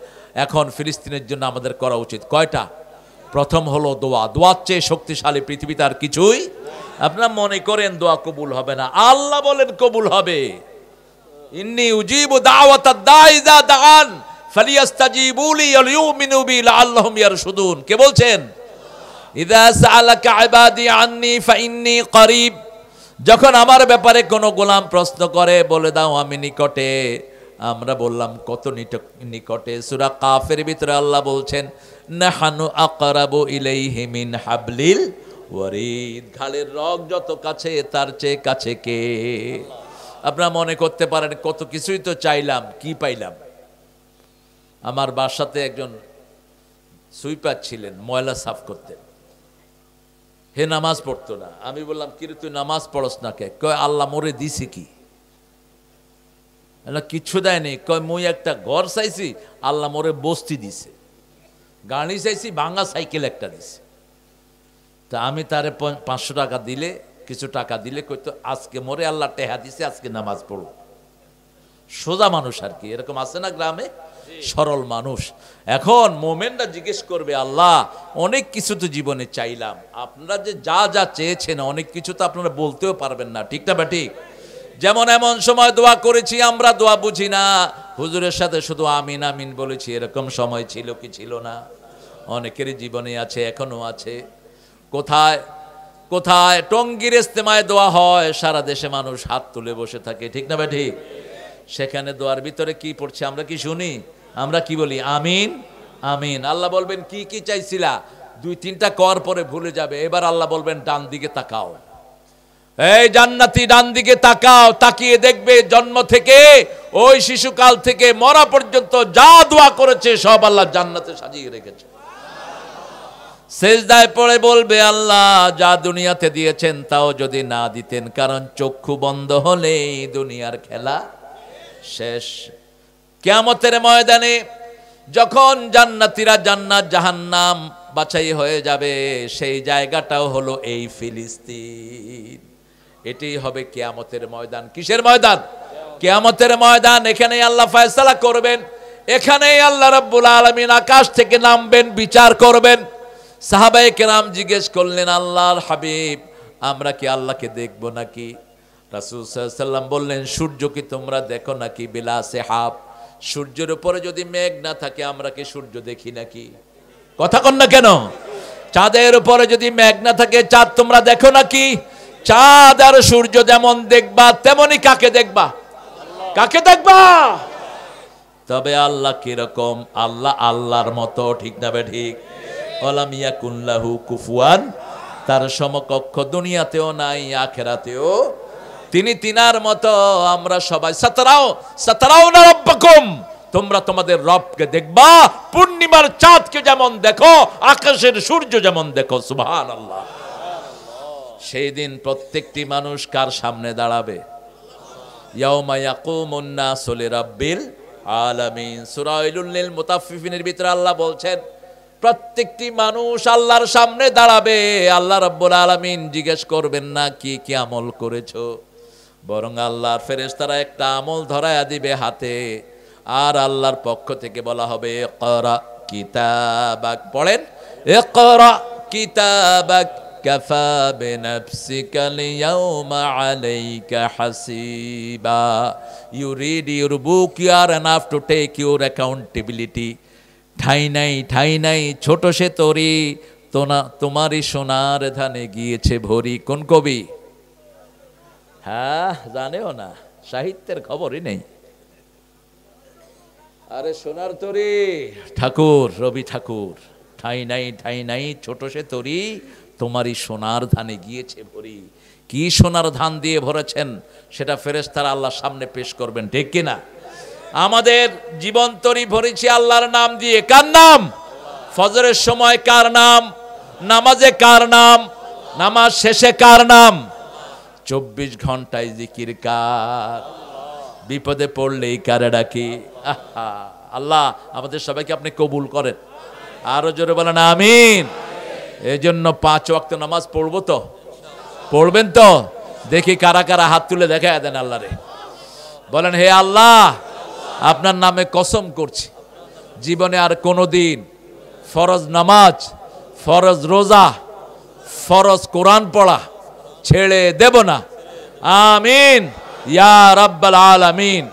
A: এখন ফিলিস্তিনের জন্য আমাদের করা উচিত। কয়টা? প্রথম হলো দোয়া। দোয়ার চেয়ে শক্তিশালী পৃথিবীতে আর কিছুই। আপনারা মনে করেন দোয়া কবুল হবে না, আল্লাহ বলেন কবুল হবে। ইন্নী উজিবু দাওয়াতাদ দাঈ ইযা দাআন ফালিয়াস্তাজিবু লি ওয়া লিউমিনু বি লাআল্লাহুম ইয়ারশুদুন। কে বলছেন? ইযা সাআলাকা ইবাদি আন্নী ফাইন্নী করিব। যখন আমার ব্যাপারে কোনো গোলাম প্রশ্ন করে বলে দাও আমি নিকটে। আমরা বললাম কত নিকটে? সূরা কাফের ভিতরে আল্লাহ বলছেন নাহানু আকরাবু ইলাইহি মিন হাবলিল ওয়ারিদ। ঘালের রগ যত কাছে তার চেয়ে কাছে কে? আপনারা মনে করতে পারেন কত কিছুই তো চাইলাম, কি পাইলাম? আমার বাসাতে একজন সুইপার ছিলেন, ময়লা সাফ করতেন। হে নামাজ পড়তো না। আমি বললাম কিরে তুই নামাজ পড়স না কে? কয় আল্লাহ মোরে দিছে কি? কিচ্ছু দেয়নি। কয় মুই একটা ঘর চাইছি, আল্লাহ মোরে বস্তি দিছে। গাড়ি চাইছি, ভাঙা সাইকেল একটা দিছে। তা আমি তারে 500 টাকা দিলে, কিছু টাকা দিলে কইতো আজকে মোরে আল্লাহ টেহা দিছে, আজকে নামাজ পড়ো। সোজা মানুষ আর কি, এরকম আছে না গ্রামে, সরল মানুষ। এখন মোমেনরা জিজ্ঞেস করবে আল্লাহ অনেক কিছু তো জীবনে চাইলাম, আপনারা যে যা চেয়েছেন অনেক কিছু তো আপনারা বলতেও পারবেন না, ঠিক না? ঠিক। যেমন এমন সময় দোয়া করেছি আমরা দোয়া বুঝি না, হুজুরের সাথে শুধু আমিন আমিন বলেছি, এরকম সময় ছিল কি ছিল না? অনেকেরই জীবনে আছে, এখনো আছে। কোথায় কোথায় টঙ্গীর ইস্তেমায় দোয়া হয়, সারা দেশে মানুষ হাত তুলে বসে থাকে, ঠিক না? ঠিক। সেখানে দোয়ার ভিতরে কি পড়ছে আমরা কি শুনি? আমরা কি বলি? আমিন আমিন। আল্লাহ বলবেন কি কি চাইছিলা? 2-3টা কর পরে ভুলে যাবে। এবার আল্লাহ বলবেন ডান দিকে তাকাও, এই জান্নাতি ডান দিকে তাকাও। তাকিয়ে দেখবে জন্ম থেকে ওই শিশুকাল থেকে মরা পর্যন্ত যা দোয়া করেছে সব আল্লাহ জান্নাতে সাজিয়ে রেখেছে। সেজদায় পড়ে বলবে আল্লাহ যা দুনিয়াতে দিয়েছেন তাও যদি না দিতেন, কারণ চক্ষু বন্ধ হলেই দুনিয়ার খেলা শেষ। কিয়ামতের ময়দানে যখন জান্নাতীরা জান্নাত জাহান্নাম বাছাই হয়ে যাবে, সেই জায়গাটাও হলো এই ফিলিস্তিন। এটাই হবে কিয়ামতের ময়দান। কিসের ময়দান? কিয়ামতের ময়দান। এখানেই আল্লাহ ফয়সালা করবেন, এখানেই আল্লাহ রাব্বুল আলামিন আকাশ থেকে নামবেন, বিচার করবেন। সাহাবায়ে কেরাম জিজ্ঞেস করলেন আল্লাহর হাবিব আমরা কি আল্লাহকে দেখবো নাকি? রাসূল সাল্লাল্লাহু আলাইহি ওয়াসাল্লাম বললেন সূর্য কি তোমরা দেখো নাকি? বিলা সিহাব। সূর্যের উপরে যদি মেঘ না থাকে আমরা কি সূর্য দেখি নাকি? কথা কন না কেন? চাঁদের উপরে যদি মেঘ না থাকে চাঁদ তোমরা দেখো নাকি? চাঁদ আর সূর্য যেমন দেখবা তেমনি কাকে দেখবা? কাকে দেখবা? তবে আল্লাহ কিরকম? আল্লাহ আল্লাহর মতো, ঠিক না? ঠিক। ওয়ালাম ইয়াকুন লাহু কুফুয়ান, তার সমকক্ষ দুনিয়াতেও নাই আখিরাতেও তিনি তিনার মতো। আমরা সবাই সাতারাও না রাব্বাকুম, তোমরা তোমাদের রবকে দেখবা পূর্ণিমার চাঁদকে যেমন দেখো, আকাশের সূর্য যেমন দেখো। সুবহানাল্লাহ। সেই দিন প্রত্যেকটি মানুষ কার সামনে দাঁড়াবে? ইয়াউমা ইয়াকুমুন নাসু লিরাব্বিল আলামিন। সূরা ওয়াইলুল লিল মুতাফফিফিনের ভিতরে আল্লাহ বলছেন প্রত্যেকটি মানুষ আল্লাহর সামনে দাঁড়াবে। আল্লাহ রাব্বুল আলামিন জিজ্ঞেস করবেন না কি কি আমল করেছো, বরং আল্লাহর ফেরেশতারা একটা আমল ধরায়া দিবে হাতে, আর আল্লাহর পক্ষ থেকে বলা হবে ইকরা কিতাবাক, পড়েন ইকরা কিতাবাক কাফা বিনাফসিকাল ইয়াউমা আলাইকা হাসিবা। You read your book, you are enough to take your accountability. ঠাই নাই ছোট সে তরি, তোমারই সোনার ধানে গিয়েছে ভরি। কোন কবি? হ্যাঁ, জানেও না, সাহিত্যের খবরই নেই। আরে সোনার তরি, ঠাকুর, রবি ঠাকুর। ঠাই নাই ছোট সে তরি, তোমারই সোনার ধানে গিয়েছে ভরি। কি সোনার ধান দিয়ে ভরেছেন সেটা ফেরেশতারা আল্লাহর সামনে পেশ করবেন, ঠিক কিনা? আমাদের জীবন তরি ভরেছি আল্লাহর নাম দিয়ে। কার নাম? ফজরের সময় কার নাম? নামাজে কার নাম? নামাজ শেষে কার নাম? 24 ঘন্টায় জিকির কার? বিপদে পড়লেই কারে ডাকি? আল্লাহ আমাদের সবাইকে আপনি কবুল করেন। আরো জোরে বলেন আমিন। এই জন্য 5 ওয়াক্ত নামাজ পড়বো তো? পড়বেন তো? দেখি কারা কারা হাত তুলে দেখা দেন আল্লাহরে। বলেন হে আল্লাহ, আপনার নামে কসম করছি জীবনে আর কোনোদিন ফরজ নামাজ, ফরজ রোজা, ফরজ কোরআন পড়া ছেড়ে দেব না। আমিন ইয়া রাব্বাল আলামিন।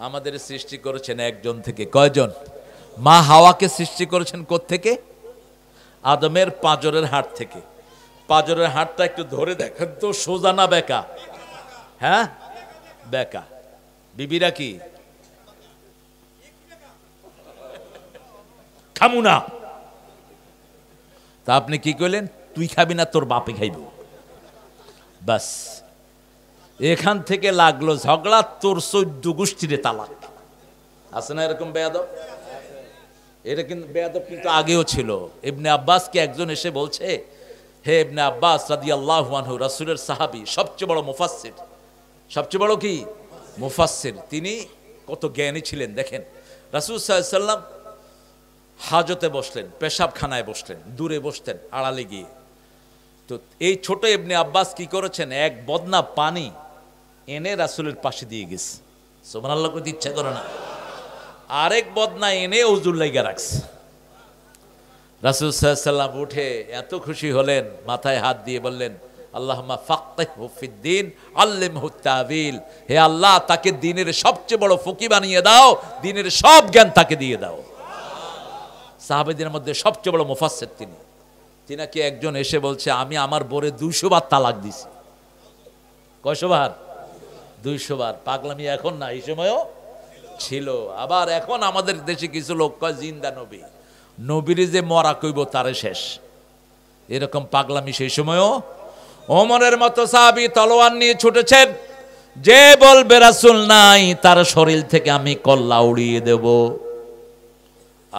A: আমাদের সৃষ্টি করেছেন একজন থেকে। কয়জন? মা হাওয়াকে সৃষ্টি করেছেন কোত্থেকে? আদমের পাঁজরের হাড় থেকে। পাঁজরের হাড়টা একটু ধরে দেখেন তো, সোজা না বেঁকা? হ্যাঁ, বেঁকা। বিবিরা কি খামু না? তা আপনি কি কইলেন? তুই খাবি না, তোর বাপে খাইব। বাস, এখান থেকে লাগলো ঝগড়া, তোর 14 গোষ্ঠীরে তালাক। আছে না এরকম বেয়াদব? এটা কিন্তু বেয়াদব কিন্তু আগেও ছিল। ইবনে আব্বাসকে একজন এসে বলছে, হে ইবনে আব্বাস রাদিয়াল্লাহু আনহু, রাসূলের সাহাবী, সবচেয়ে বড় মুফাসসির। সবচেয়ে বড় কি? মুফাসসির। তিনি কত জ্ঞানী ছিলেন দেখেন। রাসূল সাল্লাল্লাহু আলাইহি সাল্লাম হাজতে বসলেন, পেশাবখানায় বসলেন, দূরে বসতেন আড়ালে গিয়ে। তো এই ছোট ইবনে আব্বাস কি করেছেন, এক বদনা পানি এনে রাসূলের পাশে দিয়ে গেছে। সুবহানাল্লাহ কইতে ইচ্ছা করে না? আরেক বদনা এনে ওযুর লাইগা রাখছে। রাসূল সাল্লাল্লাহু আলাইহি সাল্লাম উঠে এত খুশি হলেন, মাথায় হাত দিয়ে বললেন, আল্লাহুম্মা ফাক্কিহহু ফিদ্দীন আল্লিমহু তা'বীল। হে আল্লাহ, তাকে দ্বীনের সবচেয়ে বড় ফকি বানিয়ে দাও, দ্বীনের সব জ্ঞান তাকে দিয়ে দাও। সাহাবীদের মধ্যে সবচেয়ে বড় মুফাসসির তিনি। তিনাকে একজন এসে বলছে, আমি আমার বরে 200 বার তালাক দিছি। কয়শো বার? 200 বার। পাগলামি এখন না, এই সময়ও ছিল। আবার এখন আমাদের দেশে কিছু লোক কয় জিন্দা নবী, নবীর যে মরা কইব তারে শেষ। এরকম পাগলামি সেই সময়ও। ওমরের মতো সাহাবী তলোয়ার নিয়ে ছুটেছেন, যে বলবে রাসূল নাই তার শরীর থেকে আমি কল্লা উড়িয়ে দেব।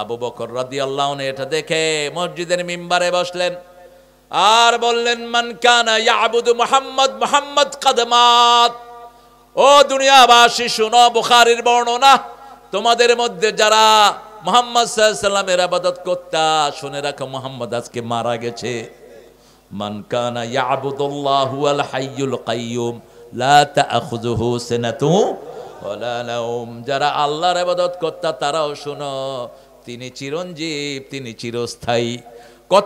A: আবু বকর রাদিয়াল্লাহু আনহু এটা দেখে মসজিদের মিম্বারে বসলেন আর বললেন, মান কানা ইয়াবুদু মুহাম্মদ মুহাম্মদ কাদ মাত। ও দুনিয়াবাসী শুনো, বুখারীর বর্ণনা, তোমাদের মধ্যে যারা মুহাম্মদ সাল্লাল্লাহু আলাইহি সাল্লামের ইবাদত করতা, শুনে রাখো মুহাম্মদ আজকে মারা গেছে। মান কানা ইয়াবুদুল্লাহু আল হাইয়ুল কাইয়ুম লা তাখুযুহু সিনাতুহু ওয়ালা নাওম। যারা আল্লাহর ইবাদত করতা তারাও শুনো, তিনি চিরঞ্জীব, তিনি চিরস্থায়ী। কথা